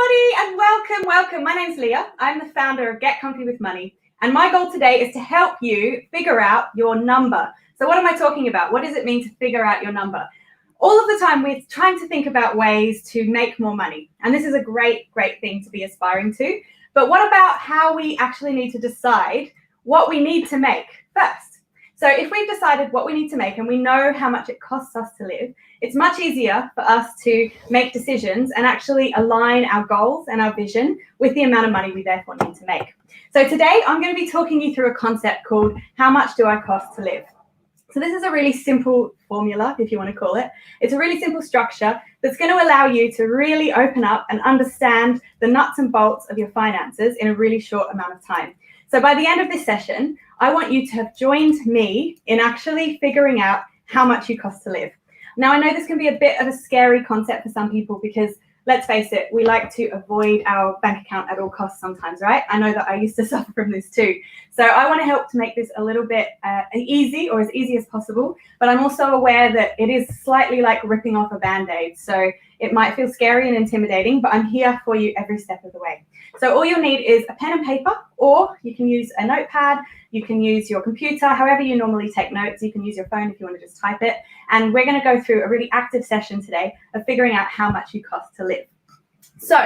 everybody, and welcome. My name's Leah. I'm the founder of Get Comfy with Money, and my goal today is to help you figure out your number. So what am I talking about? What does it mean to figure out your number? All of the time we're trying to think about ways to make more money, and this is a great thing to be aspiring to. But what about how we actually need to decide what we need to make first? So if we've decided what we need to make and we know how much it costs us to live, it's much easier for us to make decisions and actually align our goals and our vision with the amount of money we therefore need to make. So today I'm going to be talking you through a concept called how much do I cost to live? So this is a really simple formula, if you want to call it. It's a really simple structure that's going to allow you to really open up and understand the nuts and bolts of your finances in a really short amount of time. So by the end of this session, I want you to have joined me in actually figuring out how much you cost to live. Now, I know this can be a bit of a scary concept for some people because, let's face it, we like to avoid our bank account at all costs sometimes, right? I know that I used to suffer from this too. So I want to help to make this a little bit easy, or as easy as possible, but I'm also aware that it is slightly like ripping off a Band-Aid. So it might feel scary and intimidating, but I'm here for you every step of the way. So all you'll need is a pen and paper, or you can use a notepad, you can use your computer, however you normally take notes. You can use your phone if you want to just type it. And we're going to go through a really active session today of figuring out how much you cost to live. So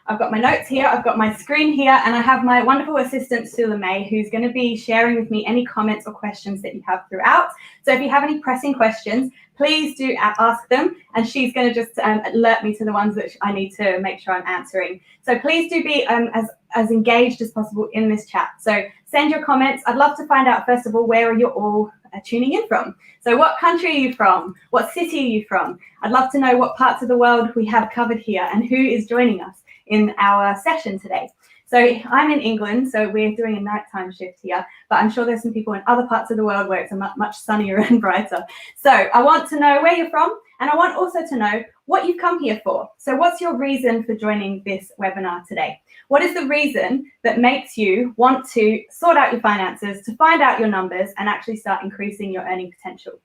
I've got my notes here, I've got my screen here, and I have my wonderful assistant, Sula May, who's going to be sharing with me any comments or questions that you have throughout. So if you have any pressing questions, please do ask them, and she's going to just alert me to the ones that I need to make sure I'm answering. So please do be as engaged as possible in this chat. So send your comments. I'd love to find out, first of all, where you're all tuning in from. So what country are you from? What city are you from? I'd love to know what parts of the world we have covered here and who is joining us in our session today. So I'm in England, so we're doing a nighttime shift here, but I'm sure there's some people in other parts of the world where it's a much sunnier and brighter. So I want to know where you're from, and I want also to know what you've come here for. So what's your reason for joining this webinar today? What is the reason that makes you want to sort out your finances, to find out your numbers, and actually start increasing your earning potential?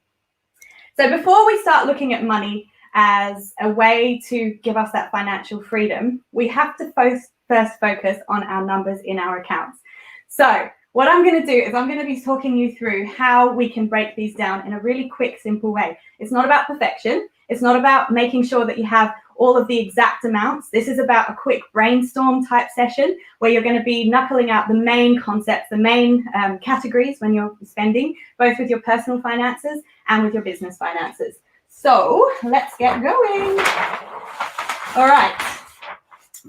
So before we start looking at money as a way to give us that financial freedom, we have to first focus on our numbers in our accounts. So what I'm going to do is I'm going to be talking you through how we can break these down in a really quick, simple way. It's not about perfection. It's not about making sure that you have all of the exact amounts. This is about a quick brainstorm type session where you're going to be knuckling out the main concepts, the main categories when you're spending, both with your personal finances and with your business finances. So let's get going. All right.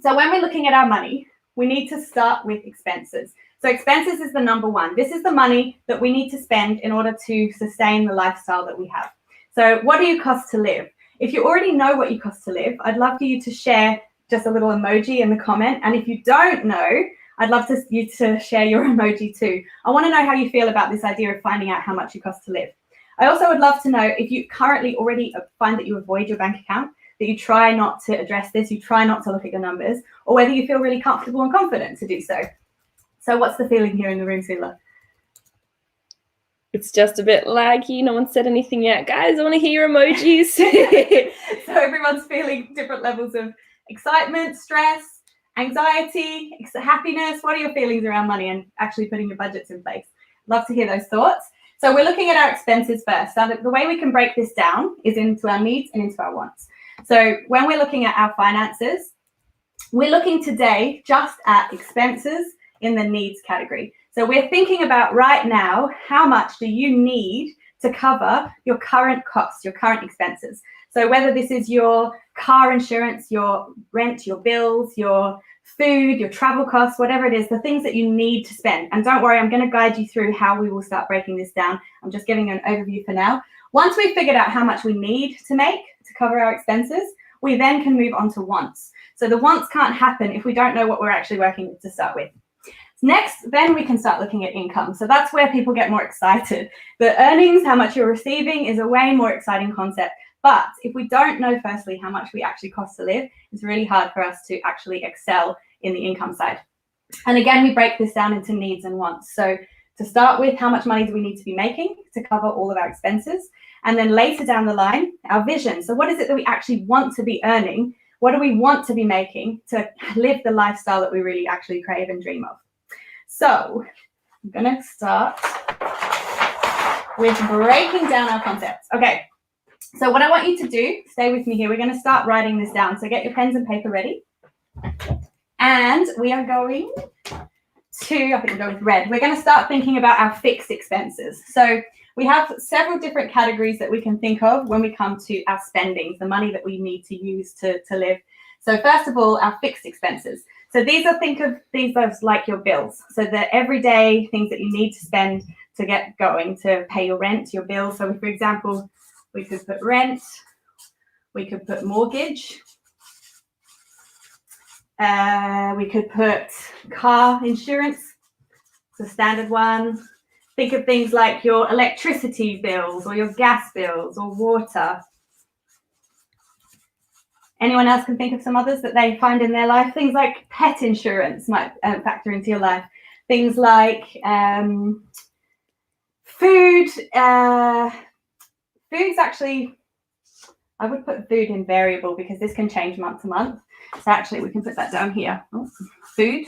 So when we're looking at our money, we need to start with expenses. So expenses is the number one. This is the money that we need to spend in order to sustain the lifestyle that we have. So what do you cost to live? If you already know what you cost to live, I'd love for you to share just a little emoji in the comment. And if you don't know, I'd love you to share your emoji too. I want to know how you feel about this idea of finding out how much you cost to live. I also would love to know if you currently already find that you avoid your bank account, that you try not to address this, you try not to look at your numbers, or whether you feel really comfortable and confident to do so. So what's the feeling here in the room, Sula? It's just a bit laggy. No one said anything yet. Guys, I want to hear your emojis. So everyone's feeling different levels of excitement, stress, anxiety, happiness. What are your feelings around money and actually putting your budgets in place? Love to hear those thoughts. So we're looking at our expenses first. So the way we can break this down is into our needs and into our wants. So when we're looking at our finances, we're looking today just at expenses in the needs category. So we're thinking about right now, how much do you need to cover your current costs, your current expenses? So whether this is your car insurance, your rent, your bills, your food, your travel costs, whatever it is, the things that you need to spend. And don't worry, I'm going to guide you through how we will start breaking this down. I'm just giving you an overview for now. Once we've figured out how much we need to make to cover our expenses, we then can move on to wants. So the wants can't happen if we don't know what we're actually working with to start with. Next, then we can start looking at income. So that's where people get more excited. The earnings, how much you're receiving, is a way more exciting concept. But if we don't know, firstly, how much we actually cost to live, it's really hard for us to actually excel in the income side. And again, we break this down into needs and wants. So to start with, how much money do we need to be making to cover all of our expenses? And then later down the line, our vision. So what is it that we actually want to be earning what do we want to be making to live the lifestyle that we really actually crave and dream of? So I'm going to start with breaking down our concepts. Okay, so what I want you to do, stay with me here. We're going to start writing this down. So get your pens and paper ready. And we are going to, I think we'll go with red. We're going to start thinking about our fixed expenses. So we have several different categories that we can think of when we come to our spending, the money that we need to use to live. So first of all, our fixed expenses. So these are, think of these as like your bills. So the everyday things that you need to spend to get going, to pay your rent, your bills. So for example, we could put rent, we could put mortgage, we could put car insurance, it's a standard one. Think of things like your electricity bills or your gas bills or water. Anyone else can think of some others that they find in their life? Things like pet insurance might factor into your life. Things like food. Food's actually, I would put food in variable because this can change month to month. So actually we can put that down here. Oh, food.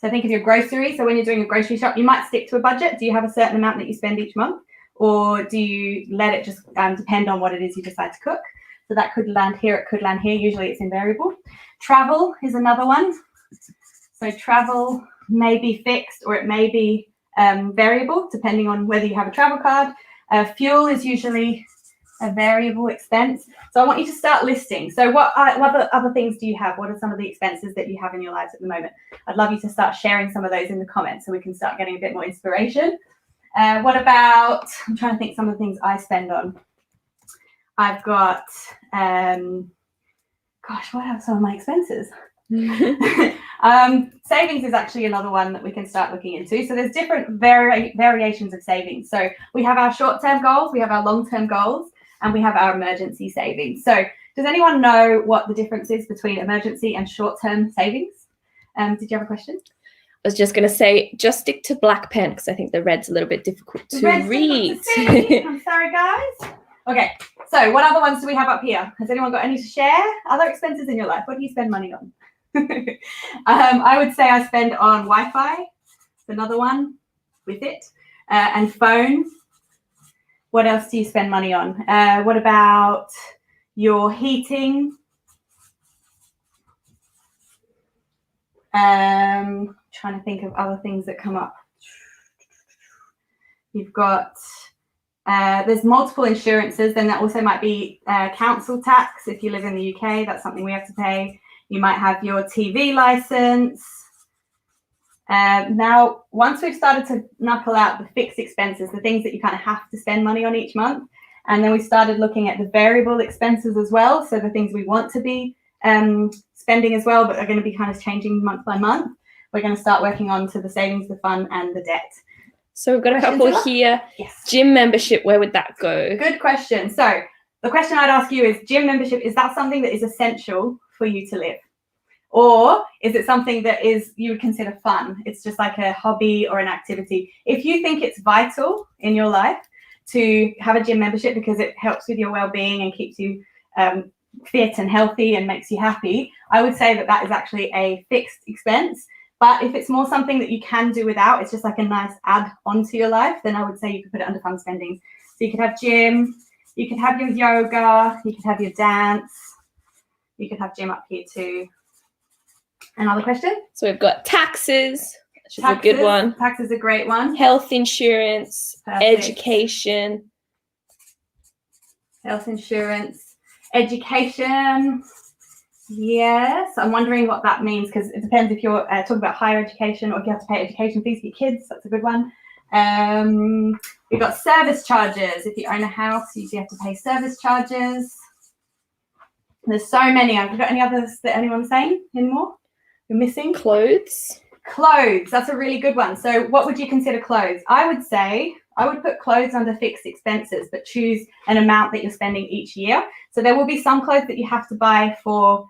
So think of your groceries. So when you're doing a grocery shop, you might stick to a budget. Do you have a certain amount that you spend each month? Or do you let it just depend on what it is you decide to cook? So that could land here, it could land here. Usually it's in variable. Travel is another one. So travel may be fixed or it may be variable, depending on whether you have a travel card. Fuel is usually a variable expense. So I want you to start listing. So what other things do you have? What are some of the expenses that you have in your lives at the moment? I'd love you to start sharing some of those in the comments so we can start getting a bit more inspiration. What about, I'm trying to think some of the things I spend on. I've got, gosh, what are some of my expenses? Savings is actually another one that we can start looking into. So there's different variations of savings. So we have our short-term goals, we have our long-term goals, and we have our emergency savings. So does anyone know what the difference is between emergency and short-term savings? Did you have a question? I was just going to say, just stick to black pen because I think the red's a little bit difficult to read. I'm sorry, guys. Okay, so what other ones do we have up here? Has anyone got any to share? Other expenses in your life? What do you spend money on? I would say I spend on Wi-Fi, another one with it, and phone. What else do you spend money on? What about your heating? Trying to think of other things that come up. You've got, there's multiple insurances, then that also might be council tax. If you live in the UK, that's something we have to pay. You might have your TV license. Now, once we've started to knuckle out the fixed expenses, the things that you kind of have to spend money on each month, and then we started looking at the variable expenses as well, so the things we want to be spending as well, but are going to be kind of changing month by month, we're going to start working on to the savings, the fund, and the debt. So we've got a couple here. Yes. Gym membership, where would that go? Good question. So the question I'd ask you is, gym membership, is that something that is essential for you to live? Or is it something that is you would consider fun? It's just like a hobby or an activity. If you think it's vital in your life to have a gym membership because it helps with your well-being and keeps you fit and healthy and makes you happy, I would say that that is actually a fixed expense. But if it's more something that you can do without, it's just like a nice add on to your life, then I would say you could put it under fun spending. So you could have gym, you could have your yoga, you could have your dance, you could have gym up here too. Another question? So we've got taxes, which is a good one. Tax is a great one. Health insurance, education. Health insurance, education. Yes, I'm wondering what that means because it depends if you're talking about higher education or if you have to pay education fees for your kids. That's a good one. We've got service charges. If you own a house, you usually have to pay service charges. There's so many. Have you got any others that anyone's saying? Any more? You're missing? Clothes. Clothes. That's a really good one. So what would you consider clothes? I would say I would put clothes under fixed expenses, but choose an amount that you're spending each year. So there will be some clothes that you have to buy for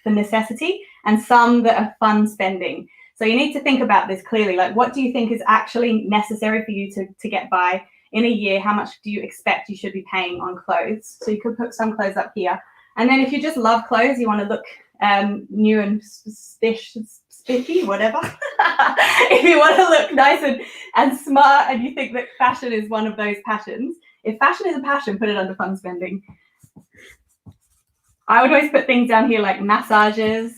necessity and some that are fun spending. So you need to think about this clearly. Like, what do you think is actually necessary for you to get by in a year? How much do you expect you should be paying on clothes? So you could put some clothes up here. And then if you just love clothes, you want to look new and spiffy, whatever. If you want to look nice and smart and you think that fashion is one of those passions, if fashion is a passion, put it under fun spending. I would always put things down here like massages.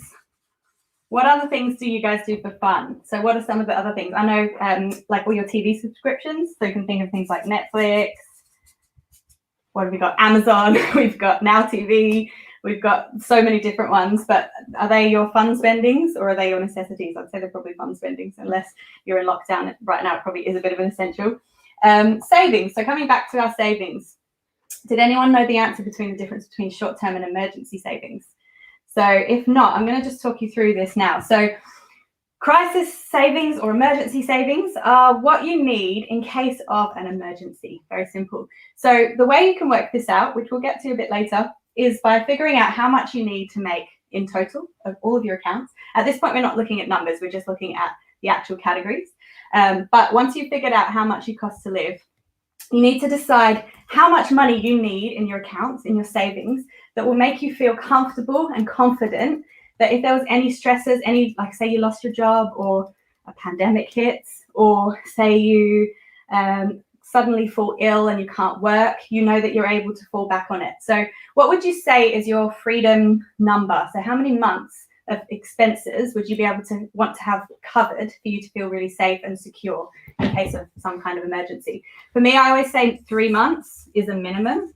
What other things do you guys do for fun? So what are some of the other things? I know like all your TV subscriptions. So you can think of things like Netflix. What have we got? Amazon. We've got Now TV. We've got so many different ones, but are they your fun spendings or are they your necessities? I'd say they're probably fun spendings, unless you're in lockdown right now. It probably is a bit of an essential. Savings. So coming back to our savings, did anyone know the answer between the difference between short-term and emergency savings? So if not, I'm going to just talk you through this now. So crisis savings or emergency savings are what you need in case of an emergency. Very simple. So the way you can work this out, which we'll get to a bit later, is by figuring out how much you need to make in total of all of your accounts. At this point, we're not looking at numbers. We're just looking at the actual categories. But once you've figured out how much you cost to live, you need to decide how much money you need in your accounts, in your savings, that will make you feel comfortable and confident that if there was any stresses, like say you lost your job or a pandemic hits, or say you suddenly fall ill and you can't work, you know that you're able to fall back on it. So what would you say is your freedom number? So how many months of expenses would you be able to want to have covered for you to feel really safe and secure in case of some kind of emergency? For me, I always say 3 months is a minimum.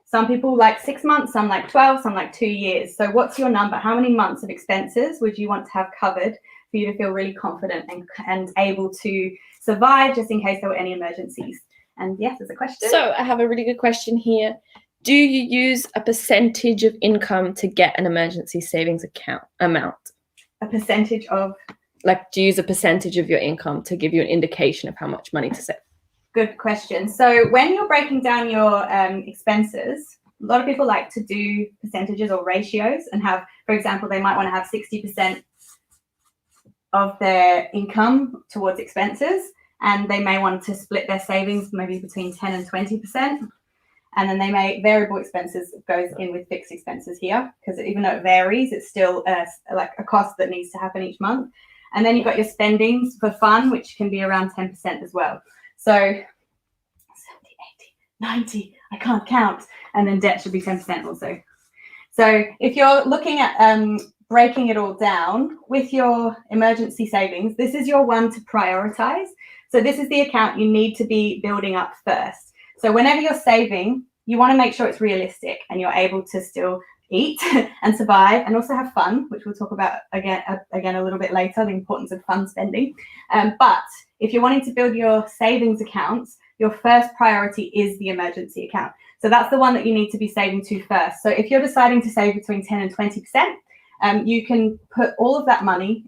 Some people like 6 months, some like 12, some like 2 years. So what's your number? How many months of expenses would you want to have covered for you to feel really confident and able to survive just in case there were any emergencies? And yes, there's a question. So I have a really good question here. Do you use a percentage of income to get an emergency savings account amount? A percentage of? Like, do you use a percentage of your income to give you an indication of how much money to save? Good question. So when you're breaking down your expenses, a lot of people like to do percentages or ratios and have, for example, they might want to have 60% of their income towards expenses, and they may want to split their savings maybe between 10 and 20%. And then they may variable expenses goes in with fixed expenses here, because even though it varies, it's still like a cost that needs to happen each month. And then you've got your spendings for fun, which can be around 10% as well. So 70, 80, 90, I can't count. And then debt should be 10% also. So if you're looking at breaking it all down with your emergency savings, this is your one to prioritize. So this is the account you need to be building up first. So whenever you're saving, you want to make sure it's realistic and you're able to still eat and survive and also have fun, which we'll talk about again a little bit later, the importance of fun spending. But if you're wanting to build your savings accounts, your first priority is the emergency account. So that's the one that you need to be saving to first. So if you're deciding to save between 10 and 20%, you can put all of that money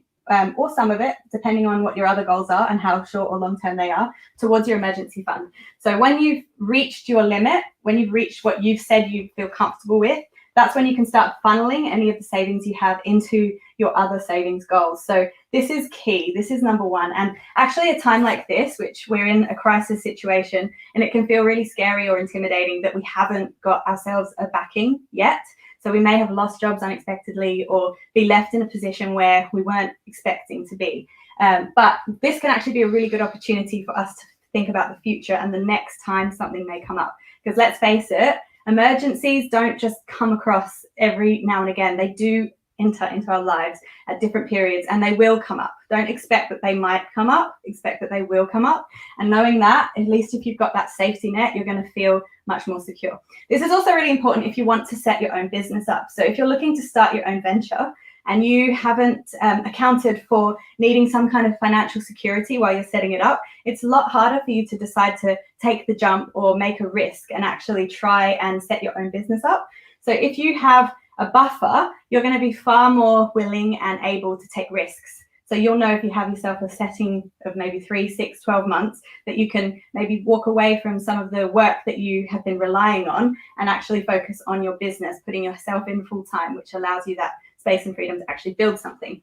or some of it, depending on what your other goals are and how short or long term they are, towards your emergency fund. So when you've reached your limit, when you've reached what you've said you feel comfortable with, that's when you can start funneling any of the savings you have into your other savings goals. So this is key. This is number one. And actually a time like this, which we're in a crisis situation, and it can feel really scary or intimidating that we haven't got ourselves a backing yet. So we may have lost jobs unexpectedly or be left in a position where we weren't expecting to be. But this can actually be a really good opportunity for us to think about the future and the next time something may come up. Because let's face it, emergencies don't just come across every now and again. They do enter into our lives at different periods and they will come up. Don't expect that they might come up, expect that they will come up. And knowing that, at least if you've got that safety net, you're going to feel much more secure. This is also really important if you want to set your own business up. So if you're looking to start your own venture and you haven't accounted for needing some kind of financial security while you're setting it up, it's a lot harder for you to decide to take the jump or make a risk and actually try and set your own business up. So if you have a buffer, you're going to be far more willing and able to take risks. So you'll know if you have yourself a setting of maybe 3, 6, 12 months that you can maybe walk away from some of the work that you have been relying on and actually focus on your business, putting yourself in full time, which allows you that space and freedom to actually build something.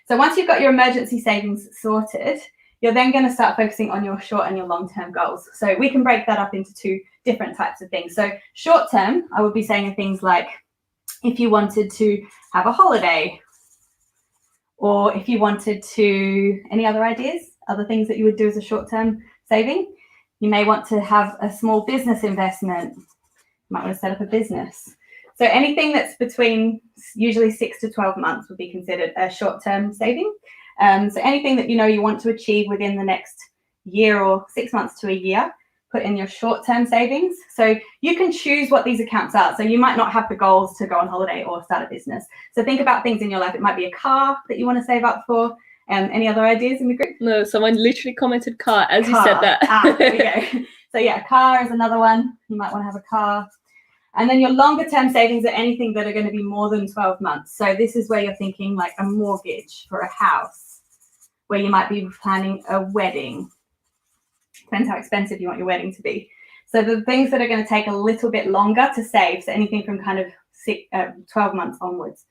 So once you've got your emergency savings sorted, you're then going to start focusing on your short and your long-term goals. So we can break that up into two different types of things. So short-term, I would be saying things like if you wanted to have a holiday, or if you wanted to, any other ideas, other things that you would do as a short-term saving? You may want to have a small business investment. You might want to set up a business. So anything that's between usually 6 to 12 months would be considered a short-term saving. So anything that you want to achieve within the next year or 6 months to a year, put in your short-term savings. So you can choose what these accounts are. So you might not have the goals to go on holiday or start a business. So think about things in your life. It might be a car that you want to save up for. Any other ideas in the group? No, someone literally commented car as you said that. There we go. So yeah, car is another one. You might want to have a car. And then your longer term savings are anything that are going to be more than 12 months. So this is where you're thinking like a mortgage for a house, where you might be planning a wedding. Depends how expensive you want your wedding to be. So the things that are going to take a little bit longer to save, so anything from kind of 12 months onwards.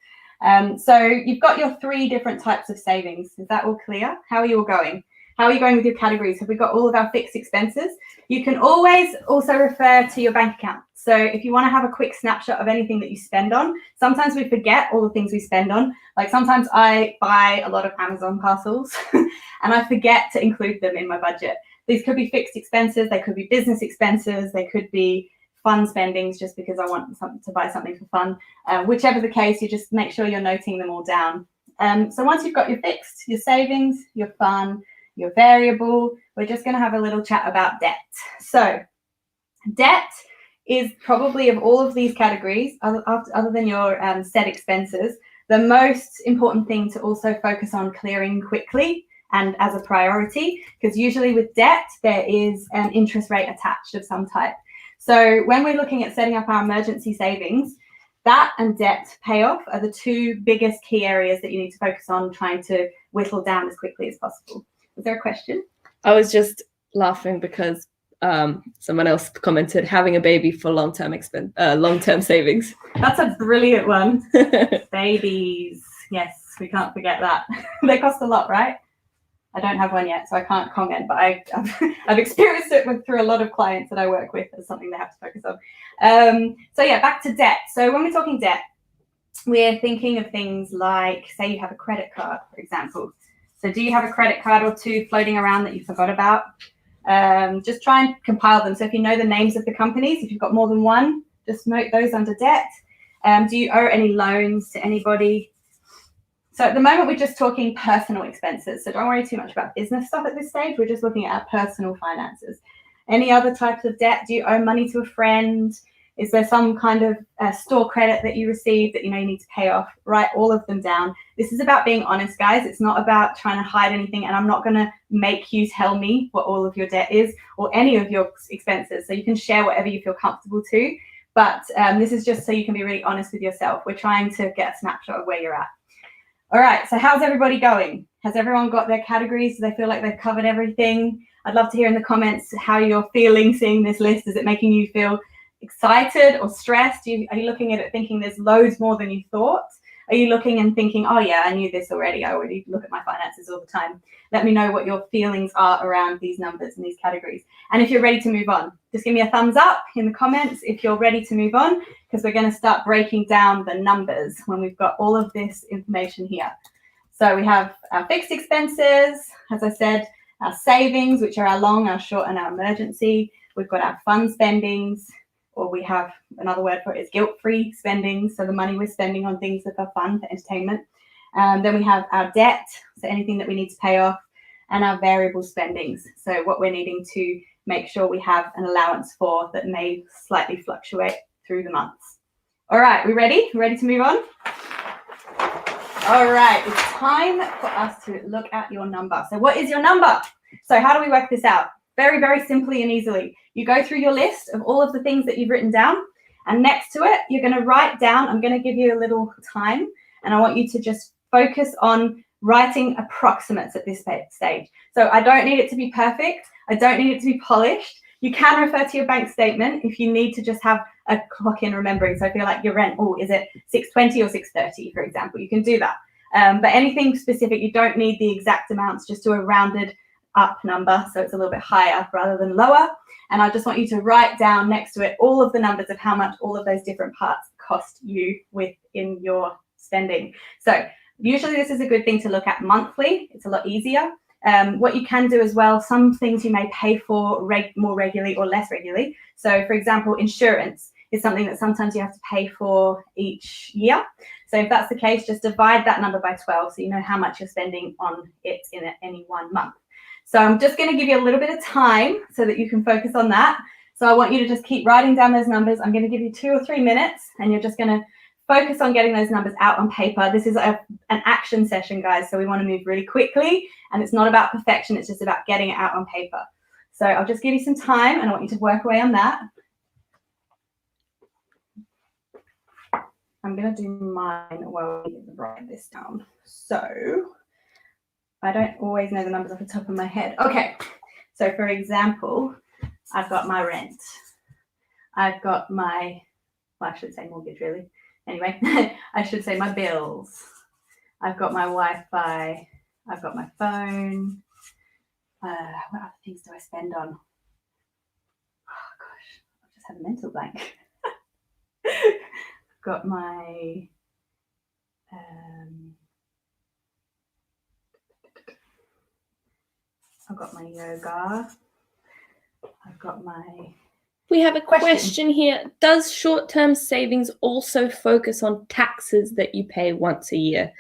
So you've got your 3 different types of savings. Is that all clear? How are you all going? How are you going with your categories? Have we got all of our fixed expenses? You can always also refer to your bank account. So if you want to have a quick snapshot of anything that you spend on, sometimes we forget all the things we spend on. Like sometimes I buy a lot of Amazon parcels and I forget to include them in my budget. These could be fixed expenses, they could be business expenses, they could be fun spendings just because I want to buy something for fun. Whichever the case, you just make sure you're noting them all down. So once you've got your fixed, your savings, your fun, your variable, we're just going to have a little chat about debt. So debt is probably, of all of these categories, other than your set expenses, the most important thing to also focus on clearing quickly and as a priority, because usually with debt, there is an interest rate attached of some type. So when we're looking at setting up our emergency savings, that and debt payoff are the 2 biggest key areas that you need to focus on trying to whittle down as quickly as possible. Was there a question? I was just laughing because someone else commented having a baby for long-term savings. That's a brilliant one. Babies. Yes, we can't forget that. They cost a lot, right? I don't have one yet, so I can't comment, but I've experienced it through a lot of clients that I work with as something they have to focus on. So yeah, back to debt. So when we're talking debt, we're thinking of things like, say you have a credit card, for example. So do you have a credit card or 2 floating around that you forgot about? Just try and compile them. So if you know the names of the companies, if you've got more than one, just note those under debt. Do you owe any loans to anybody? So at the moment, we're just talking personal expenses. So don't worry too much about business stuff at this stage. We're just looking at our personal finances. Any other types of debt? Do you owe money to a friend? Is there some kind of store credit that you received that you need to pay off? Write all of them down. This is about being honest, guys. It's not about trying to hide anything, and I'm not going to make you tell me what all of your debt is or any of your expenses. So you can share whatever you feel comfortable to, but this is just so you can be really honest with yourself. We're trying to get a snapshot of where you're at. All right, so how's everybody going? Has everyone got their categories? Do they feel like they've covered everything? I'd love to hear in the comments how you're feeling seeing this list. Is it making you feel excited or stressed? Are you looking at it thinking there's loads more than you thought? Are you looking and thinking, oh yeah, I knew this already. I already look at my finances all the time. Let me know what your feelings are around these numbers and these categories. And if you're ready to move on, just give me a thumbs up in the comments if you're ready to move on, because we're going to start breaking down the numbers when we've got all of this information here. So we have our fixed expenses, as I said, our savings, which are our long, our short, and our emergency. We've got our fun spendings, or we have another word for it is guilt-free spending. So the money we're spending on things that are fun for entertainment. Then we have our debt, so anything that we need to pay off, and our variable spendings. So what we're needing to make sure we have an allowance for that may slightly fluctuate through the months. All right, we ready? Ready to move on? All right, it's time for us to look at your number. So what is your number? So how do we work this out? Very, very simply and easily. You go through your list of all of the things that you've written down, and next to it, you're going to write down, I'm going to give you a little time, and I want you to just focus on writing approximates at this stage. So I don't need it to be perfect. I don't need it to be polished. You can refer to your bank statement if you need to just have a clock in remembering. So if you're like your rent, is it 620 or 630, for example, you can do that. But anything specific, you don't need the exact amounts, just do a rounded up number, so it's a little bit higher rather than lower. And I just want you to write down next to it all of the numbers of how much all of those different parts cost you within your spending. So usually this is a good thing to look at monthly. It's a lot easier. What you can do as well, some things you may pay for more regularly or less regularly. So for example, insurance is something that sometimes you have to pay for each year. So if that's the case, just divide that number by 12 so you know how much you're spending on it in any 1 month. So I'm just going to give you a little bit of time so that you can focus on that. So I want you to just keep writing down those numbers. I'm going to give you 2 or 3 minutes and you're just going to focus on getting those numbers out on paper. This is an action session, guys, so we want to move really quickly, and it's not about perfection, it's just about getting it out on paper. So I'll just give you some time and I want you to work away on that. I'm going to do mine while we write this down. So I don't always know the numbers off the top of my head. Okay, so for example, I've got my rent. I've got my, well, I should say mortgage really. Anyway, I should say my bills. I've got my Wi-Fi. I've got my phone. What other things do I spend on? Oh gosh, I've just had a mental blank. I've got my I've got my yoga. I've got my... We have a question here. Does short-term savings also focus on taxes that you pay once a year?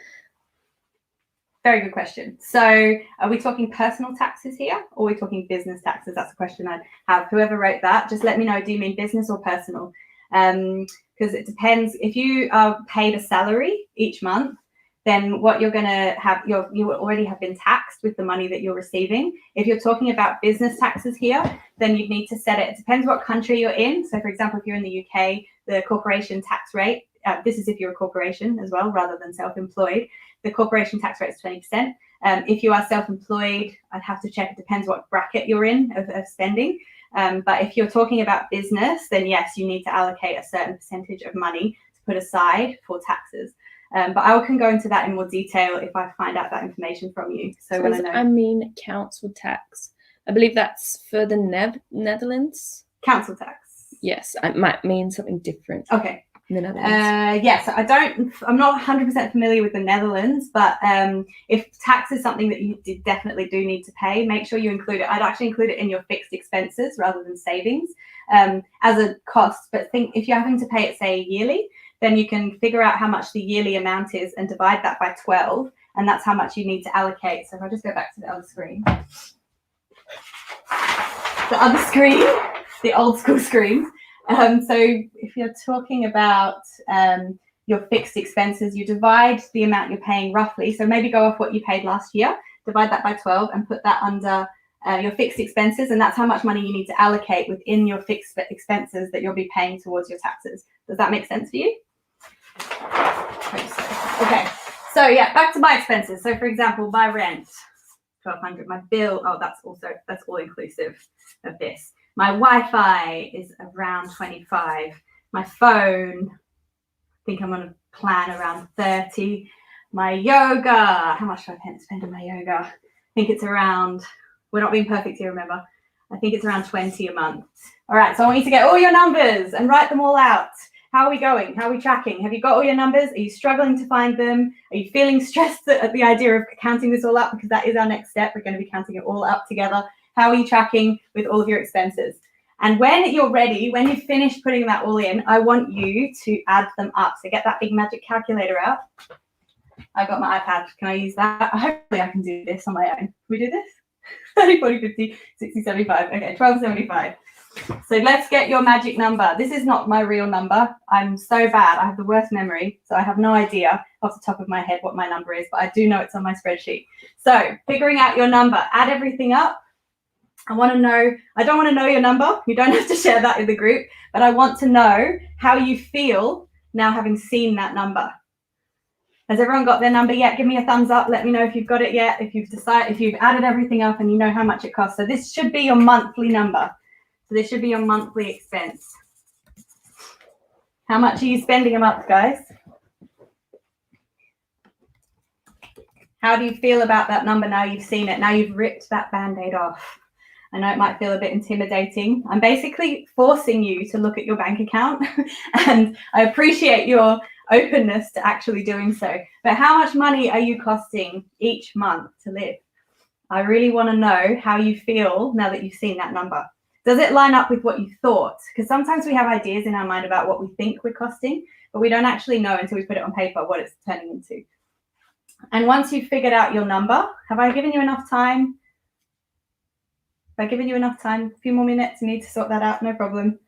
Very good question. So are we talking personal taxes here or are we talking business taxes? That's a question I'd have. Whoever wrote that, just let me know, do you mean business or personal? Because it depends. If you are paid a salary each month, then what you're going to have, you already have been taxed with the money that you're receiving. If you're talking about business taxes here, then you'd need to set it. It depends what country you're in. So for example, if you're in the UK, the corporation tax rate, this is if you're a corporation as well, rather than self-employed, the corporation tax rate is 20%. If you are self-employed, I'd have to check. It depends what bracket you're in of spending. But if you're talking about business, then yes, you need to allocate a certain percentage of money to put aside for taxes. But I can go into that in more detail if I find out that information from you. So when I know. I mean council tax. I believe that's for the Netherlands. Council tax. Yes, it might mean something different. Okay. In the Netherlands. Yes, I'm not 100% familiar with the Netherlands, but if tax is something that you definitely do need to pay, make sure you include it. I'd actually include it in your fixed expenses rather than savings as a cost. But think if you're having to pay it, say, yearly, then you can figure out how much the yearly amount is and divide that by 12, and that's how much you need to allocate. So if I just go back to the other screen. The old school screen. So if you're talking about your fixed expenses, you divide the amount you're paying roughly. So maybe go off what you paid last year, divide that by 12 and put that under your fixed expenses. And that's how much money you need to allocate within your fixed expenses that you'll be paying towards your taxes. Does that make sense for you? Okay. So yeah, back to my expenses. So for example, my rent, $1,200, my bill, that's all inclusive of this. My Wi-Fi is around 25. My phone, I think I'm on a plan around 30. My yoga, how much do I spend on my yoga? I think it's around, we're not being perfect here, remember. I think it's around 20 a month. All right, so I want you to get all your numbers and write them all out. How are we going? How are we tracking? Have you got all your numbers? Are you struggling to find them? Are you feeling stressed at the idea of counting this all up? Because that is our next step. We're going to be counting it all up together. How are you tracking with all of your expenses? And when you're ready, when you've finished putting that all in, I want you to add them up. So get that big magic calculator out. I've got my iPad. Can I use that? Hopefully I can do this on my own. Can we do this? 30, 40, 50, 60, 75. Okay, 1275. So let's get your magic number. This is not my real number. I'm so bad. I have the worst memory. So I have no idea off the top of my head what my number is, but I do know it's on my spreadsheet. So figuring out your number, add everything up. I want to know, I don't want to know your number. You don't have to share that in the group, but I want to know how you feel now having seen that number. Has everyone got their number yet? Give me a thumbs up. Let me know if you've got it yet, if you've added everything up and you know how much it costs. So this should be your monthly number. So this should be your monthly expense. How much are you spending a month, guys? How do you feel about that number now you've seen it? Now you've ripped that Band-Aid off. I know it might feel a bit intimidating. I'm basically forcing you to look at your bank account, and I appreciate your openness to actually doing so. But how much money are you costing each month to live? I really want to know how you feel now that you've seen that number. Does it line up with what you thought? Because sometimes we have ideas in our mind about what we think we're costing, but we don't actually know until we put it on paper what it's turning into. And once you've figured out your number, have I given you enough time? Have I given you enough time? A few more minutes, you need to sort that out, no problem.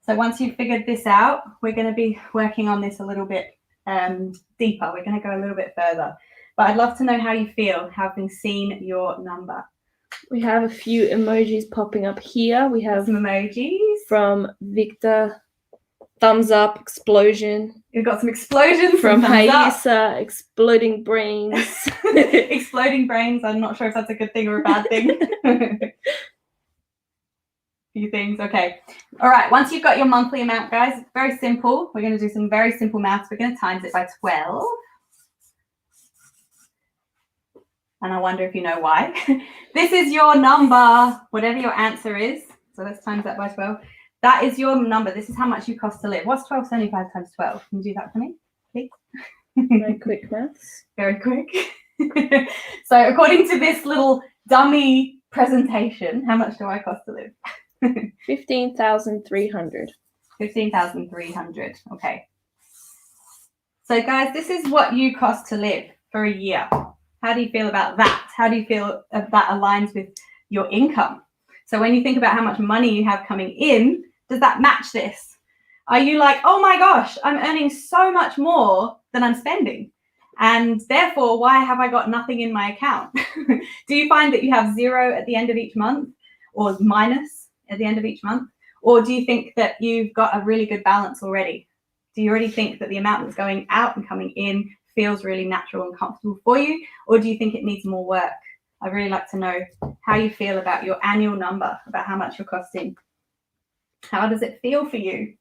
So once you've figured this out, we're going to be working on this a little bit deeper. We're going to go a little bit further. But I'd love to know how you feel having seen your number. We have a few emojis popping up here. We have some emojis from Victor, thumbs up, explosion. We've got some explosions from Haisa, exploding brains. Exploding brains. I'm not sure if that's a good thing or a bad thing. Few things. Okay. All right. Once you've got your monthly amount, guys, it's very simple. We're going to do some very simple maths. We're going to times it by 12. And I wonder if you know why. This is your number, whatever your answer is. So let's times that by 12. That is your number. This is how much you cost to live. What's 1275 times 12? Can you do that for me, please? Very quick maths. Very quick. So according to this little dummy presentation, how much do I cost to live? 15,300. 15,300. Okay. So guys, this is what you cost to live for a year. How do you feel about that? How do you feel that aligns with your income? So when you think about how much money you have coming in, does that match this? Are you like, oh my gosh, I'm earning so much more than I'm spending, and therefore, why have I got nothing in my account? Do you find that you have zero at the end of each month, or minus at the end of each month? Or do you think that you've got a really good balance already? Do you already think that the amount that's going out and coming in feels really natural and comfortable for you? Or do you think it needs more work? I'd really like to know how you feel about your annual number, about how much you're costing. How does it feel for you?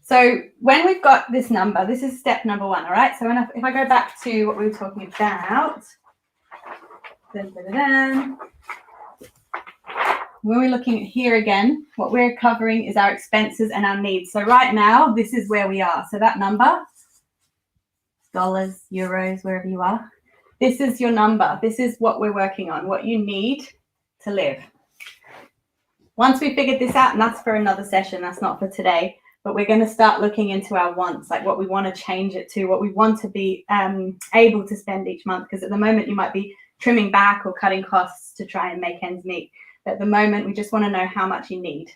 So when we've got this number, this is step number one, all right? So if I go back to what we were talking about, when we're looking at here again, what we're covering is our expenses and our needs. So right now, this is where we are. So that number, dollars, euros, wherever you are, this is your number. This is what we're working on, what you need to live. Once we figured this out, and that's for another session, that's not for today, but we're going to start looking into our wants, like what we want to change it to, what we want to be able to spend each month. Because at the moment, you might be trimming back or cutting costs to try and make ends meet. But at the moment, we just want to know how much you need.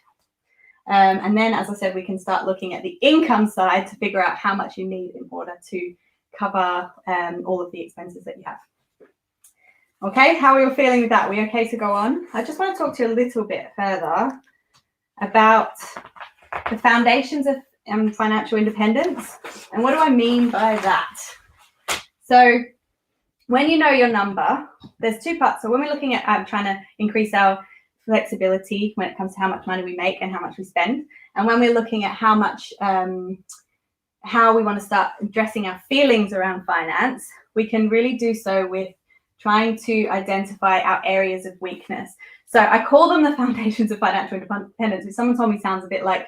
And then, as I said, we can start looking at the income side to figure out how much you need in order to cover all of the expenses that you have. Okay, how are you feeling with that? Are we okay to go on? I just want to talk to you a little bit further about the foundations of financial independence. And what do I mean by that? So when you know your number, there's two parts. So when we're looking at trying to increase our flexibility when it comes to how much money we make and how much we spend, and when we're looking at how much, how we want to start addressing our feelings around finance, we can really do so with trying to identify our areas of weakness. So I call them the foundations of financial independence, which someone told me sounds a bit like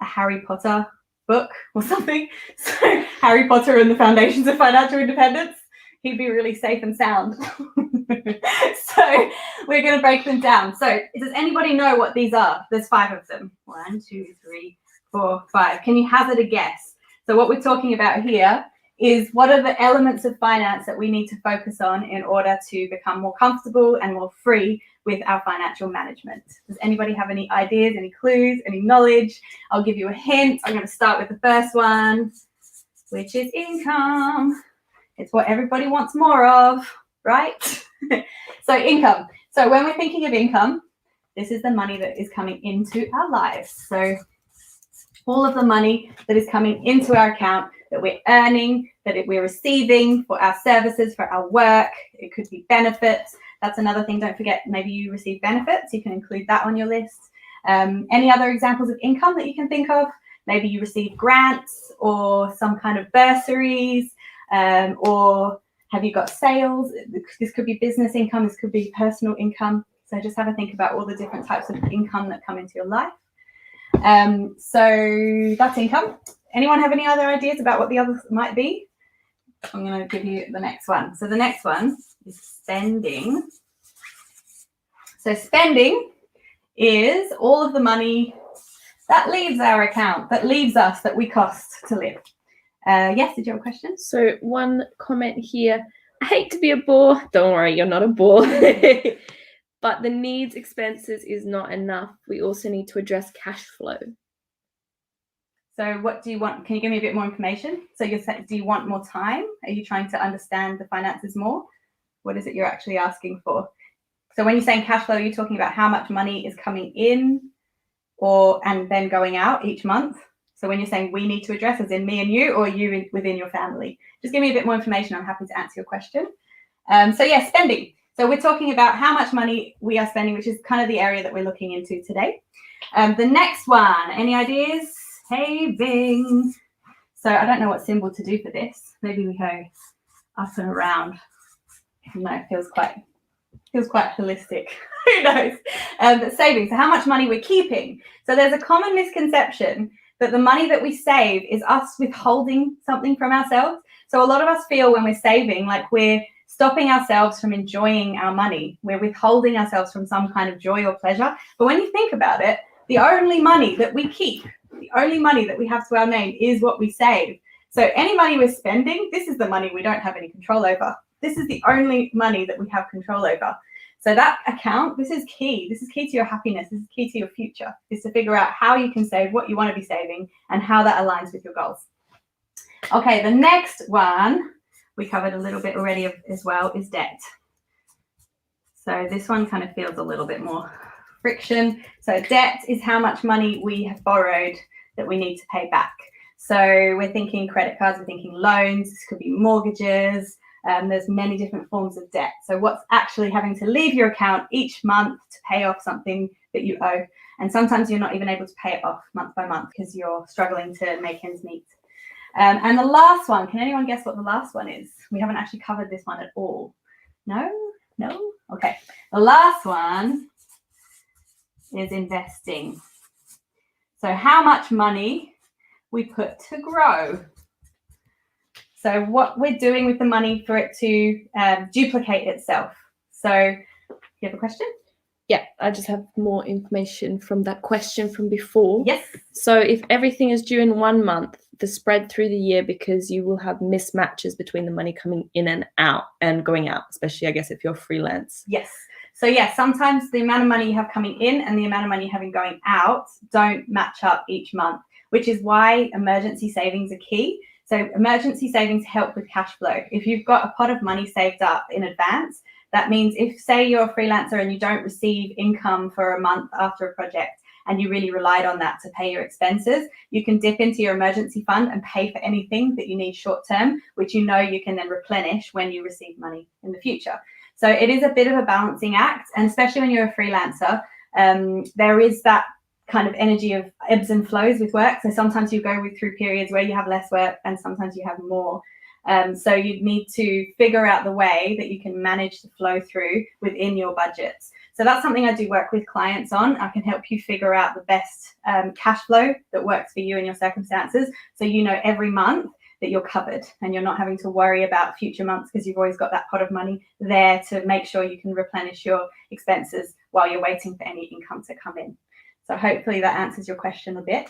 a Harry Potter book or something. So Harry Potter and the foundations of financial independence, he'd be really safe and sound. So we're going to break them down. So does anybody know what these are? There's 5 of them. 1, 2, 3, 4, 5. Can you hazard a guess? So what we're talking about here is what are the elements of finance that we need to focus on in order to become more comfortable and more free with our financial management. Does anybody have any ideas, any clues, any knowledge? I'll give you a hint. I'm going to start with the first one, which is income. It's what everybody wants more of, right? So income. So when we're thinking of income, this is the money that is coming into our lives. So all of the money that is coming into our account that we're earning, that we're receiving for our services, for our work. It could be benefits. That's another thing. Don't forget, maybe you receive benefits. You can include that on your list. Any other examples of income that you can think of? Maybe you receive grants or some kind of bursaries, or Have you got sales? This could be business income. This could be personal income. So just have a think about all the different types of income that come into your life. So that's income. Anyone have any other ideas about what the others might be? I'm going to give you the next one. So the next one is spending. So spending is all of the money that leaves our account, that leaves us, that we cost to live. Yes, did you have a question? So one comment here. I hate to be a bore. Don't worry, you're not a bore. But the needs expenses is not enough. We also need to address cash flow. So what do you want? Can you give me a bit more information? So you're saying, do you want more time? Are you trying to understand the finances more? What is it you're actually asking for? So when you're saying cash flow, you're talking about how much money is coming in and then going out each month. So when you're saying we need to address, as in me and you, or you within your family, just give me a bit more information. I'm happy to answer your question. So yeah, spending. So we're talking about how much money we are spending, which is kind of the area that we're looking into today. The next one, any ideas? Saving. So I don't know what symbol to do for this. Maybe we go up and around. No, it feels quite holistic. Who knows? But saving. So how much money we're keeping. So there's a common misconception that the money that we save is us withholding something from ourselves. So a lot of us feel when we're saving like we're stopping ourselves from enjoying our money. We're withholding ourselves from some kind of joy or pleasure. But when you think about it, the only money that we keep, the only money that we have to our name is what we save. So any money we're spending, this is the money we don't have any control over. This is the only money that we have control over. So that account, this is key. This is key to your happiness. This is key to your future, is to figure out how you can save what you want to be saving and how that aligns with your goals. Okay, the next one we covered a little bit already as well is debt. So this one kind of feels a little bit more friction. So debt is how much money we have borrowed that we need to pay back. So we're thinking credit cards, we're thinking loans, this could be mortgages. There's many different forms of debt. So what's actually having to leave your account each month to pay off something that you owe. And sometimes you're not even able to pay it off month by month because you're struggling to make ends meet. And the last one, can anyone guess what the last one is? We haven't actually covered this one at all. No? Okay. The last one is investing. So how much money we put to grow. So what we're doing with the money for it to duplicate itself. So you have a question? Yeah, I just have more information from that question from before. Yes. So if everything is due in 1 month, the spread through the year, because you will have mismatches between the money coming in and out and going out, especially I guess if you're freelance. Yes. So yeah, sometimes the amount of money you have coming in and the amount of money you having going out don't match up each month, which is why emergency savings are key. So emergency savings help with cash flow. If you've got a pot of money saved up in advance, that means if, say, you're a freelancer and you don't receive income for a month after a project and you really relied on that to pay your expenses, you can dip into your emergency fund and pay for anything that you need short term, which you know you can then replenish when you receive money in the future. So it is a bit of a balancing act, and especially when you're a freelancer, there is that kind of energy of ebbs and flows with work. So sometimes you go through periods where you have less work and sometimes you have more. So you need to figure out the way that you can manage the flow through within your budgets. So that's something I do work with clients on. I can help you figure out the best cash flow that works for you and your circumstances. So you know every month that you're covered and you're not having to worry about future months because you've always got that pot of money there to make sure you can replenish your expenses while you're waiting for any income to come in. So hopefully that answers your question a bit.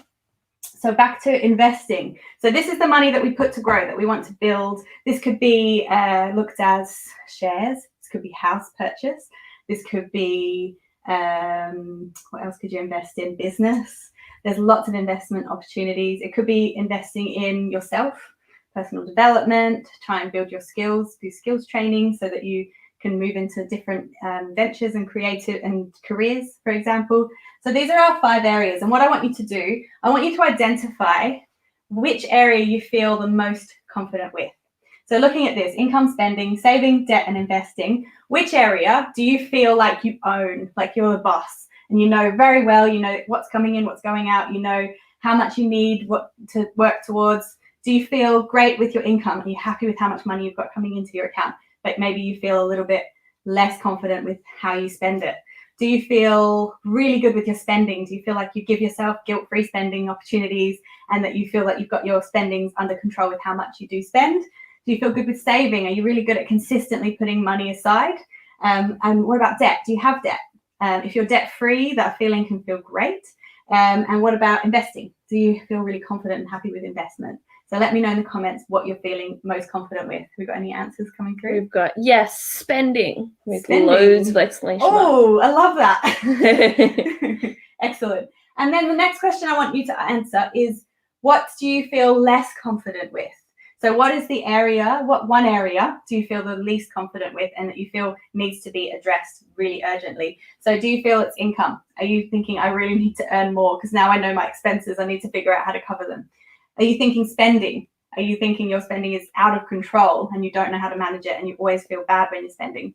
So back to investing. So this is the money that we put to grow, that we want to build. This could be looked as shares. This could be house purchase. This could be, what else could you invest in? Business. There's lots of investment opportunities. It could be investing in yourself, personal development, try and build your skills, do skills training so that you can move into different ventures and creative and careers, for example. So these are our 5 areas. And what I want you to do, I want you to identify which area you feel the most confident with. So looking at this, income, spending, saving, debt, and investing, which area do you feel like you own, like you're the boss? And you know very well, you know what's coming in, what's going out, you know how much you need, what to work towards. Do you feel great with your income? Are you happy with how much money you've got coming into your account? but maybe you feel a little bit less confident with how you spend it? Do you feel really good with your spending? Do you feel like you give yourself guilt-free spending opportunities and that you feel like you've got your spendings under control with how much you do spend? Do you feel good with saving? Are you really good at consistently putting money aside? And what about debt? Do you have debt? If you're debt-free, that feeling can feel great. And what about investing? Do you feel really confident and happy with investment? So let me know in the comments what you're feeling most confident with. Have we got any answers coming through? We've got, yes, spending with loads of exclamation marks. Oh, I love that. Excellent. And then the next question I want you to answer is, what do you feel less confident with? So what is the area, what one area do you feel the least confident with and that you feel needs to be addressed really urgently? So do you feel it's income? Are you thinking, I really need to earn more because now I know my expenses, I need to figure out how to cover them? Are you thinking spending? Are you thinking your spending is out of control and you don't know how to manage it and you always feel bad when you're spending?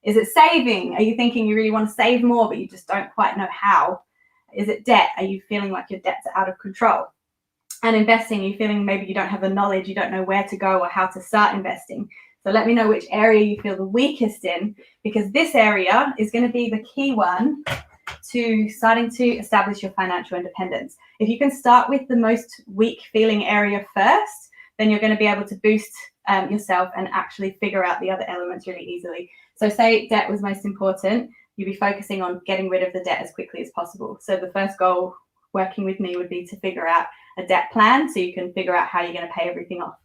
Is it saving? Are you thinking you really want to save more but you just don't quite know how? Is it debt? Are you feeling like your debts are out of control? And investing, you're feeling maybe you don't have the knowledge, you don't know where to go or how to start investing. So let me know which area you feel the weakest in, because this area is going to be the key one to starting to establish your financial independence. If you can start with the most weak feeling area first, then you're going to be able to boost yourself and actually figure out the other elements really easily. So say debt was most important, you'd be focusing on getting rid of the debt as quickly as possible. So the first goal working with me would be to figure out a debt plan so you can figure out how you're going to pay everything off.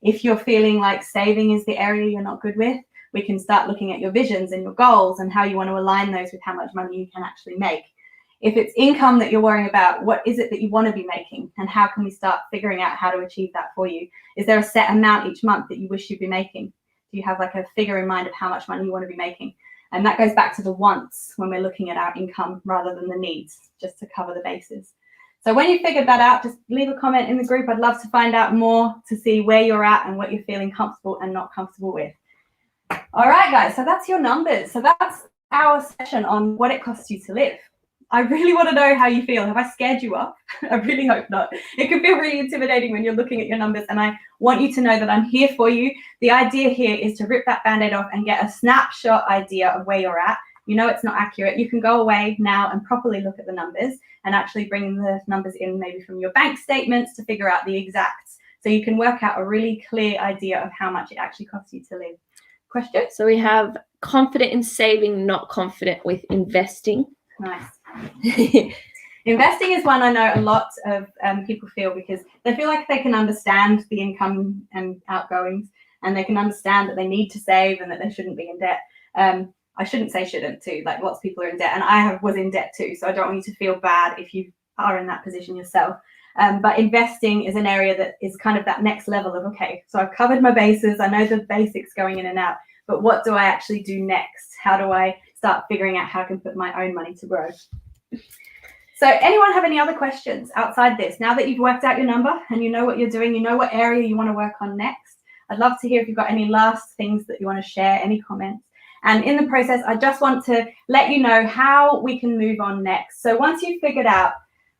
If you're feeling like saving is the area you're not good with, we can start looking at your visions and your goals and how you want to align those with how much money you can actually make. If it's income that you're worrying about, what is it that you want to be making and how can we start figuring out how to achieve that for you? Is there a set amount each month that you wish you'd be making? Do you have like a figure in mind of how much money you want to be making? And that goes back to the wants when we're looking at our income rather than the needs, just to cover the bases. So when you figured that out, just leave a comment in the group. I'd love to find out more to see where you're at and what you're feeling comfortable and not comfortable with. All right, guys, so that's your numbers. So that's our session on what it costs you to live. I really want to know how you feel. Have I scared you off? I really hope not. It can feel really intimidating when you're looking at your numbers, and I want you to know that I'm here for you. The idea here is to rip that Band-Aid off and get a snapshot idea of where you're at. You know it's not accurate. You can go away now and properly look at the numbers and actually bring the numbers in maybe from your bank statements to figure out the exacts. So you can work out a really clear idea of how much it actually costs you to live. Question? So we have confident in saving, not confident with investing. Nice. Investing is one I know a lot of people feel because they feel like they can understand the income and outgoings and they can understand that they need to save and that they shouldn't be in debt. I shouldn't say shouldn't too, like lots of people are in debt and I was in debt too. So I don't want you to feel bad if you are in that position yourself. But investing is an area that is kind of that next level of, okay, so I've covered my bases. I know the basics going in and out, but what do I actually do next? How do I start figuring out how I can put my own money to grow? So anyone have any other questions outside this? Now that you've worked out your number and you know what you're doing, you know what area you want to work on next, I'd love to hear if you've got any last things that you want to share, any comments. And in the process, I just want to let you know how we can move on next. So once you've figured out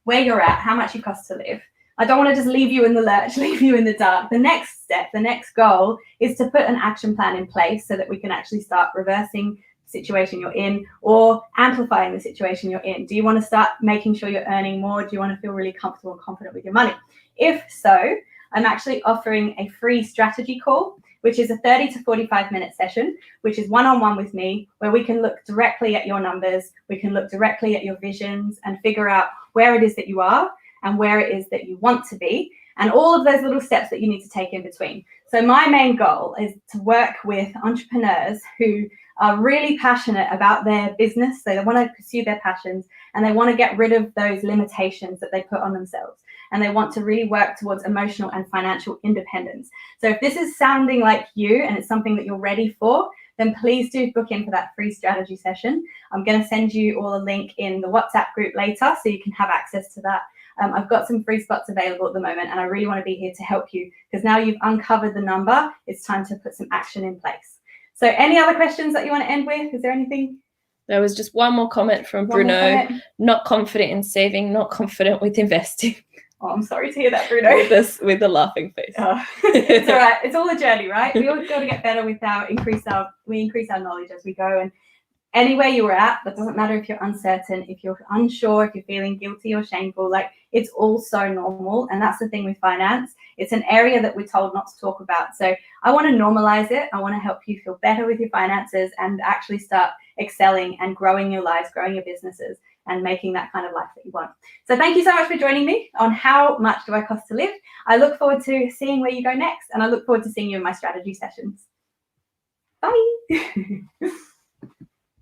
where you're at, how much it costs to live, I don't want to just leave you in the lurch, leave you in the dark. The next step, the next goal is to put an action plan in place so that we can actually start reversing the situation you're in or amplifying the situation you're in. Do you want to start making sure you're earning more? Do you want to feel really comfortable and confident with your money? If so, I'm actually offering a free strategy call, which is a 30 to 45-minute session, which is one-on-one with me, where we can look directly at your numbers, we can look directly at your visions and figure out where it is that you are and where it is that you want to be, and all of those little steps that you need to take in between. So my main goal is to work with entrepreneurs who are really passionate about their business. So they want to pursue their passions and they want to get rid of those limitations that they put on themselves. And they want to really work towards emotional and financial independence. So if this is sounding like you and it's something that you're ready for, then please do book in for that free strategy session. I'm going to send you all a link in the WhatsApp group later so you can have access to that. I've got some free spots available at the moment and I really want to be here to help you because now you've uncovered the number, it's time to put some action in place. So any other questions that you want to end with? Is there anything? There was just one more comment from Bruno. Not confident in saving, not confident with investing. Oh, I'm sorry to hear that, Bruno. with the laughing face. It's all right. It's all a journey, right? We all got to get better with we increase our knowledge as we go. And anywhere you're at, that doesn't matter if you're uncertain, if you're unsure, if you're feeling guilty or shameful, like it's all so normal. And that's the thing with finance. It's an area that we're told not to talk about. So I want to normalize it. I want to help you feel better with your finances and actually start excelling and growing your lives, growing your businesses, and making that kind of life that you want. So thank you so much for joining me on How Much Do I Cost to Live? I look forward to seeing where you go next, and I look forward to seeing you in my strategy sessions. Bye.